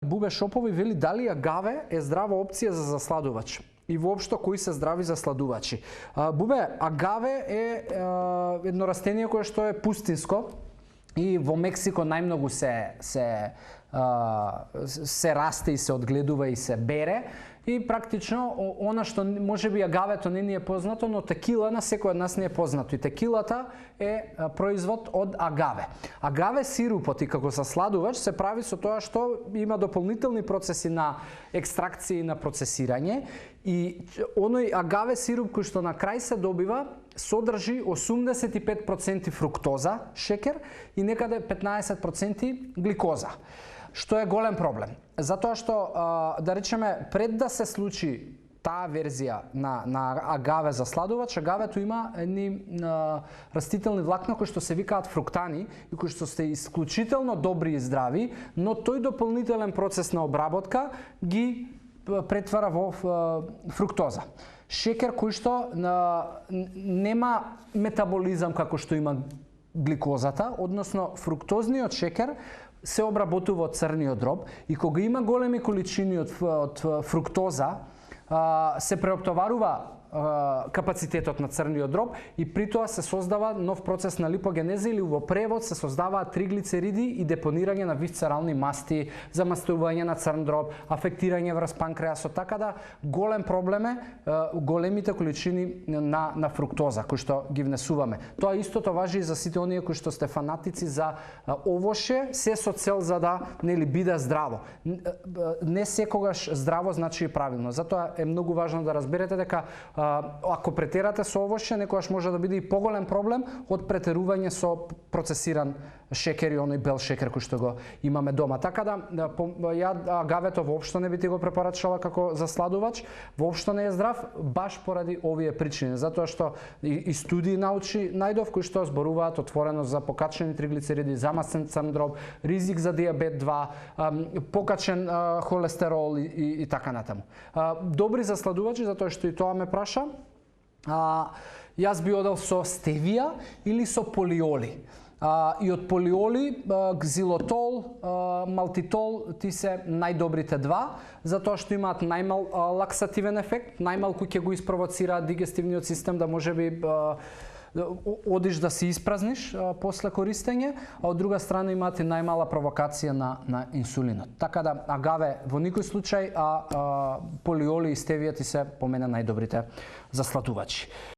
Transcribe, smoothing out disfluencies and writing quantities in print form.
Бубе Шопови вели дали агаве е здрава опција за засладувач и воопшто кои се здрави засладувачи. Бубе, агаве е едно растение кое што е пустинско и во Мексико најмногу се расте и се одгледува и се бере. И практично она што можеби агавето не ни е познато, но текила на секој од нас не е познато. И текилата е производ од агаве. Агаве сирупот и како засладувач се прави со тоа што има дополнителни процеси на екстракција и на процесирање. И оној агаве сируп кој што на крај се добива содржи 85% фруктоза, шекер, и некаде 15% гликоза. Што е голем проблем. Затоа што, да речеме, пред да се случи таа верзија на агаве засладувач, агавето има едни растителни влакна кои што се викаат фруктани и кои што се исклучително добри и здрави, но тој дополнителен процес на обработка ги претвара во фруктоза. Шекер кој што нема метаболизам како што има гликозата, односно фруктозниот шекер се обработува од црниот дроб и кога има големи количини од фруктоза, се преоптоварува капацитетот на црниот дроб и при тоа се создава нов процес на липогенеза или во превод се создаваат триглицериди и депонирање на висцерални масти, замастување на црн дроб, афектирање врз панкреасот, така да голем проблем е големите количини на фруктоза кои што ги внесуваме. Тоа истото важи и за сите оние кои што сте фанатици за овоше, се со цел за да нели биде здраво. Не секогаш здраво значи и правилно. Затоа е многу важно да разберете дека ако претерате со овоше, некогаш може да биде и поголем проблем од претерување со процесиран шекер и оној бел шекер кој што го имаме дома. Така да, ја агавето воопшто не би ти го препорачала како засладувач, воопшто не е здрав, баш поради овие причини. Затоа што и студии најдов кои што зборуваат отворено за покачени триглицериди, замастен црн дроб, ризик за диабет 2, покачен холестерол и така натаму. Добри засладувачи, затоа што и тоа ме праша. Јас би одел со стевија или со полиоли. И од полиоли, ксилотол, малтитол, ти се најдобрите два, затоа што имаат најмал лаксативен ефект, најмалку ќе го испровоцираат дигестивниот систем да можеби одиш да се испразниш после користење, а од друга страна имаат и најмала провокација на инсулинот. Така да агаве во никој случај, полиоли и стевија ти се по мене најдобрите засладувачи.